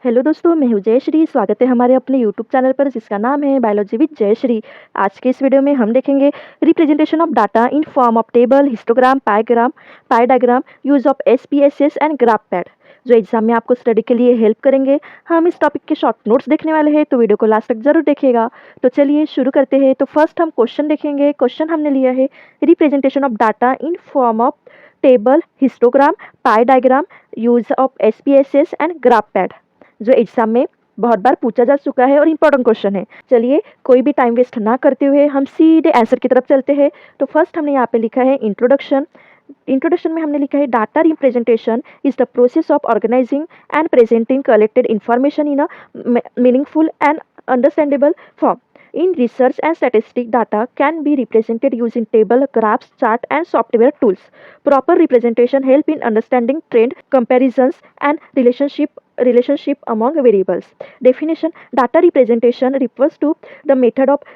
Hello दोस्तों, मैं हूँ जयश्री। स्वागत है हमारे अपने यूट्यूब चैनल पर जिसका नाम है बायोलॉजी विद जयश्री। आज के इस वीडियो में हम देखेंगे representation of data in form of table, histogram, pie diagram, use of SPSS and graph pad, जो एग्जाम में आपको स्टडी के लिए हेल्प करेंगे। हम इस टॉपिक के शॉर्ट नोट्स देखने वाले हैं, तो वीडियो को लास्ट तक जरूर देखिएगा। तो चलिए शुरू करते हैं। तो फर्स्ट हम क्वेश्चन देखेंगे। क्वेश्चन हमने लिया है representation of data in form of table, histogram, pie diagram, use of SPSS and graph pad, जो एग्जाम में बहुत बार पूछा जा चुका है और इम्पोर्टेंट क्वेश्चन है। चलिए कोई भी टाइम वेस्ट ना करते हुए हम सीधे आंसर की तरफ चलते हैं। तो फर्स्ट हमने यहाँ पे लिखा है इंट्रोडक्शन। इंट्रोडक्शन में हमने लिखा है data representation is the process of organising and presenting collected information in a meaningful and understandable form. In research and statistics, data can be represented using table, graphs, chart, and software tools. Proper representation help in understanding trend, comparisons, and relationship among variables. Definition: data representation refers to the method of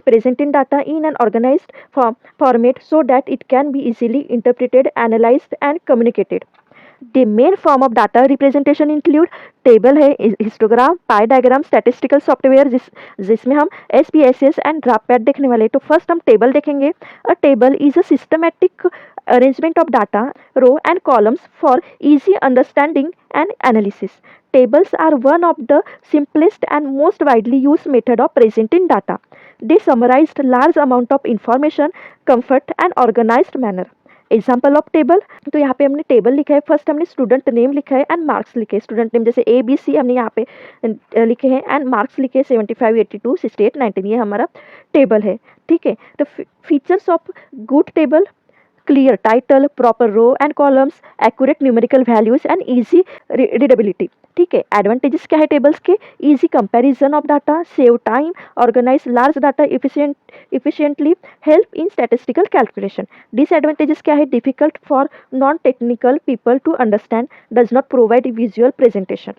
presenting data in an organized format so that it can be easily interpreted, analyzed, and communicated. The main form of data representation include table है, histogram, pie diagram, statistical software जिसमें हम SPSS and graph pad देखने वाले हैं। तो first हम table देखेंगे। A table is a systematic arrangement of data row and columns for easy understanding and analysis. Tables are one of the simplest and most widely used method of presenting data. They summarized large amount of information, comfort and organized manner. Example of table, तो यहाँ पे हमने table लिखा है। First हमने student name लिखा है and marks लिखे। स्टूडेंट नेम जैसे ABC हमने यहाँ पे लिखे हैं एंड मार्क्स लिखे 75, 82, 68, 19। ये हमारा टेबल है, ठीक है। तो features of good table: clear title, proper row and columns, accurate numerical values and easy readability, ठीक है। एडवांटेजेस क्या है टेबल्स के? Easy comparison of data, save time, organise large data efficiently, help in statistical calculation. Disadvantages क्या है? Difficult for non technical people to understand, does not provide visual presentation.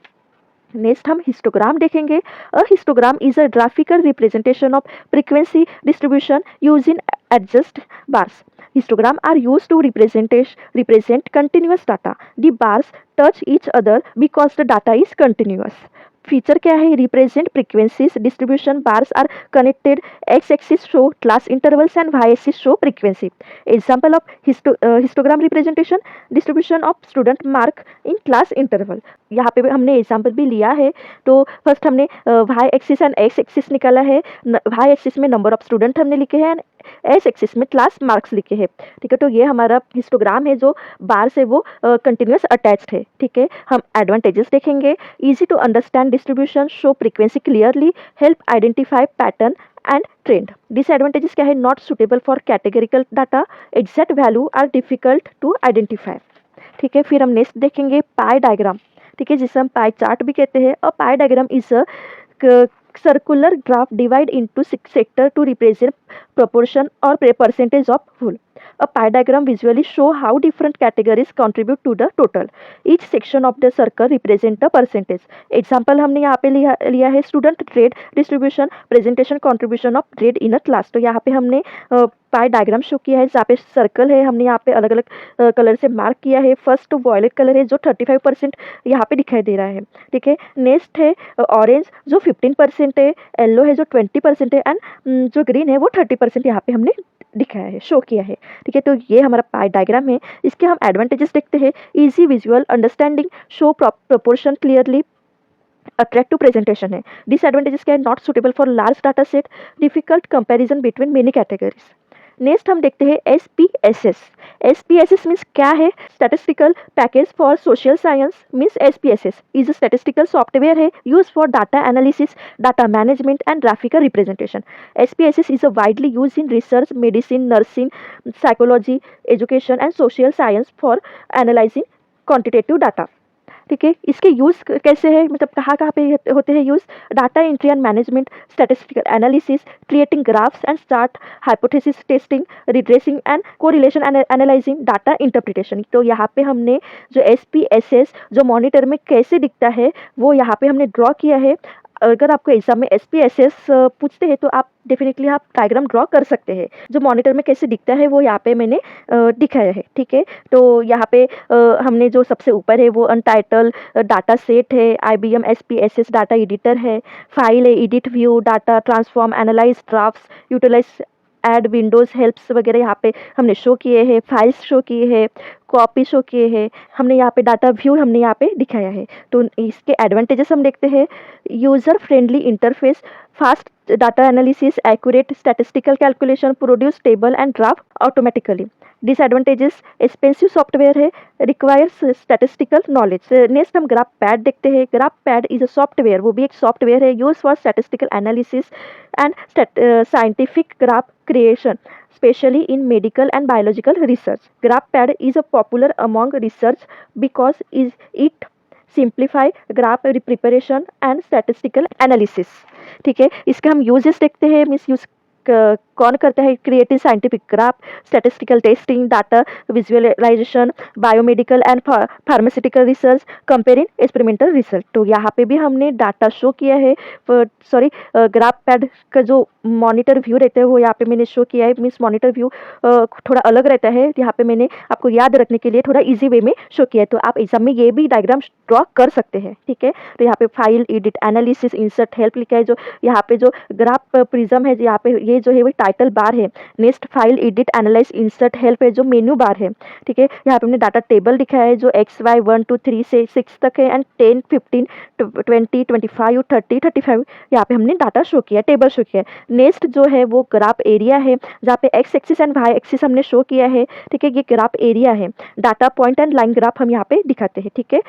Next हम histogram देखेंगे। A histogram is a graphical representation of frequency distribution use in adjacent bars. Histogram are used to represent continuous data. The bars touch each other because the data is continuous. Feature क्या है? Represent frequencies distribution. Bars are connected. X axis show class intervals and Y axis show frequency. Example of histogram representation: distribution of student mark in class interval. यहाँ पे हमने example भी लिया है। तो first हमने Y axis and X axis निकाला है। वाई एक्सिस में नंबर ऑफ स्टूडेंट हमने लिखे हैं, एस एक्सिस में क्लास मार्क्स लिखे हैं, ठीक है। तो ये हमारा हिस्टोग्राम है जो बार से वो कंटिन्यूस अटैच्ड है, ठीक है। हम एडवांटेजेस देखेंगे: easy to understand distribution, show frequency clearly, help identify pattern and trend. Disadvantages क्या है? Not suitable for categorical data, exact value are difficult to identify, ठीक है। फिर हम नेक्स्ट देखेंगे पाई डायग्राम, ठीक है, जिसे हम पाई चार्ट भी कहते हैं। और पाई diagram is a circular graph divide into sector to represent proportion or percentage of whole. A pie diagram visually show how different categories contribute to the total. Each section of the circle represent a percentage. Example हमने यहाँ पे लिया है student grade distribution, presentation contribution of grade in a class. तो यहाँ पे हमने पाई diagram show किया है जहाँ पे सर्कल है, हमने यहाँ पे अलग अलग कलर से मार्क किया है। फर्स्ट वॉयलेट कलर है जो 35% यहाँ पे दिखाई दे रहा है, ठीक है। नेक्स्ट है ऑरेंज जो 15% है, येलो है जो 20% है एंड जो ग्रीन है वो 30% यहाँ पे हमने दिखाया है, शो किया है, ठीक है। तो ये हमारा पाई डायग्राम है। इसके हम एडवांटेजेस देखते हैं: easy visual understanding, show proportion clearly, attractive presentation है। डिसएडवांटेजेस क्या है? Not suitable for large data set, difficult comparison between many categories. Next हम देखते हैं एसपीएसएस. एसपीएसएस मीन्स क्या है? Statistical package for social science means SPSS is a statistical software है use for data analysis, data management and graphical representation. SPSS is a widely use in research, medicine, nursing, psychology, education and social science for analysing quantitative data, ठीक है। इसके use कैसे है, मतलब कहाँ कहाँ पे होते हैं use? Data entry and management, statistical analysis, creating graphs and chart, hypothesis testing, redressing and correlation analysing, data interpretation. तो यहाँ पे हमने जो एसपीएसएस जो मॉनिटर में कैसे दिखता है वो यहाँ पे हमने ड्रॉ किया है। अगर आपको एग्ज़ाम में एसपीएसएस पूछते हैं तो आप डेफ़िनेटली आप डायग्राम ड्रॉ कर सकते हैं। जो मॉनिटर में कैसे दिखता है वो यहाँ पे मैंने दिखाया है, ठीक है? तो यहाँ पे हमने जो सबसे ऊपर है वो अनटाइटल डाटा सेट है, आईबीएम एसपीएसएस डाटा एडिटर है, फाइल है, edit view, data transform, analyse, drafts, utilities, add, windows helps वगैरह यहाँ पे हमने शो किए हैं, फाइल्स शो किए हैं, कॉपी शो किए हैं, हमने यहाँ पे डाटा व्यू हमने यहाँ पे दिखाया है। तो इसके एडवांटेजेस हम देखते हैं, user friendly interface, fast data analysis, accurate statistical calculation, produce table and graph automatically. Disadvantages, expensive software है, रिक्वायर्स स्टैटिस्टिकल नॉलेज। नेक्स्ट हम ग्राफ पैड देखते हैं। Graph pad is a software, वो भी एक सॉफ्टवेयर है, use for statistical analysis and scientific graph creation, especially in medical and biological research. GraphPad is a popular among research because it simplify graph preparation and statistical analysis. ठीक है, इसके हम uses देखते हैं, मीन्स यूज कौन करता है, creative scientific graph, statistical testing, data visualisation, biomedical and pharmaceutical research, comparing experimental research. तो यहाँ पे भी हमने डाटा शो किया है, सॉरी ग्राफ पैड का जो मॉनिटर व्यू रहता है वो यहाँ पे मैंने शो किया है, मीन्स मॉनिटर व्यू थोड़ा अलग रहता है, यहाँ पे मैंने आपको याद रखने के लिए थोड़ा इजी वे में शो किया है। तो आप एग्जाम में ये भी डायग्राम ड्रॉ कर सकते हैं, ठीक है? तो यहाँ पे file, edit, analysis, insert, help लिखा है। जो यहाँ पे जो ग्राफ प्रिज्म है, यहाँ पे ये जो है वो टाइटल बार है। Next file, edit, analyse, insert, help है जो मेन्यू बार है, ठीक है? यहाँ पे हमने डाटा टेबल दिखाया है जो एक्स वाई 1 2 3 से 6 तक है, एंड 10 15 20 25 30 35 यहाँ पे हमने डाटा शो किया, टेबल शो किया है। नेक्स्ट जो है वो ग्राफ एरिया है, जहाँ पे X axis and Y axis हमने शो किया है, ठीक है? ये ग्राफ एरिया है। Data point and line graph हम यहाँ पे दिखाते हैं, ठीक है?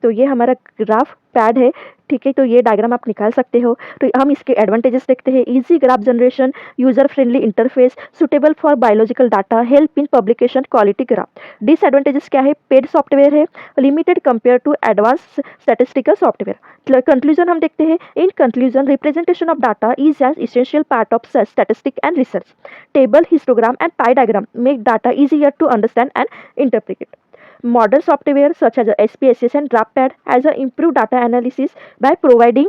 तो ये हमारा ग्राफ पैड है, ठीक है? तो ये डायग्राम आप निकाल सकते हो। तो हम इसके एडवांटेजेस देखते हैं, easy graph generation, user friendly interface, suitable for biological data, help in publication, quality graph. Disadvantages क्या है, पेड सॉफ्टवेयर है, limited compare to advance statistical software. Conclusion हम देखते हैं, in conclusion representation of data is an essential part of statistic and research. Table, histogram and pie diagram make data easier to understand and interpret. Modern software such as SPSS and GraphPad has improved data analysis by providing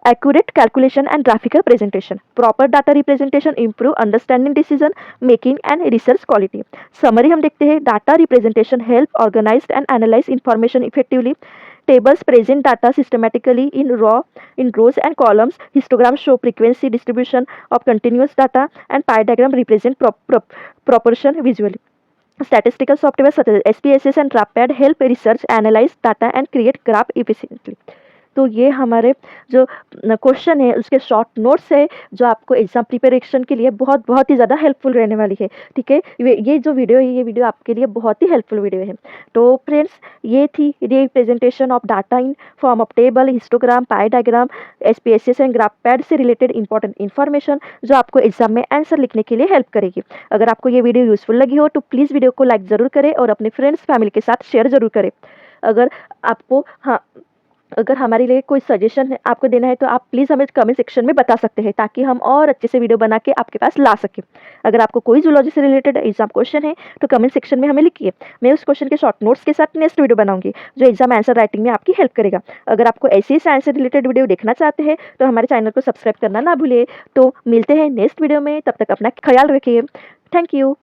accurate calculation and graphical presentation. Proper data representation improve understanding, decision making and research quality. Summary हम देखते हैं, data representation help organize and analyze information effectively. Tables present data systematically in rows and columns. Histograms show frequency distribution of continuous data, and pie diagram represent proportion visually. Statistical software such as SPSS and GraphPad help research, analyze data and create graph efficiently. तो ये हमारे जो question है उसके short notes है जो आपको exam preparation के लिए बहुत बहुत ही ज़्यादा हेल्पफुल रहने वाली है, ठीक है? ये जो वीडियो है, ये वीडियो आपके लिए बहुत ही हेल्पफुल वीडियो है। तो फ्रेंड्स, ये थी representation of data in form of table, histogram, pie diagram, SPSS and GraphPad से रिलेटेड इंपॉर्टेंट इन्फॉर्मेशन जो आपको एग्जाम में आंसर लिखने के लिए हेल्प करेगी। अगर आपको ये वीडियो यूजफुल लगी हो तो प्लीज़ वीडियो को लाइक ज़रूर करें और अपने फ्रेंड्स फैमिली के साथ शेयर ज़रूर करें। अगर हमारे लिए कोई सजेशन है आपको देना है तो आप प्लीज़ हमें कमेंट सेक्शन में बता सकते हैं, ताकि हम और अच्छे से वीडियो बना के आपके पास ला सकें। अगर आपको कोई जूलॉजी से रिलेटेड एग्जाम क्वेश्चन है तो कमेंट सेक्शन में हमें लिखिए, मैं उस क्वेश्चन के शॉर्ट नोट्स के साथ नेक्स्ट वीडियो बनाऊंगी जो एग्जाम आंसर राइटिंग में आपकी हेल्प करेगा। अगर आपको ऐसे ही साइंस से रिलेटेड वीडियो देखना चाहते हैं तो हमारे चैनल को सब्सक्राइब करना ना भूलिए। तो मिलते हैं नेक्स्ट वीडियो में, तब तक अपना ख्याल रखिए। Thank you.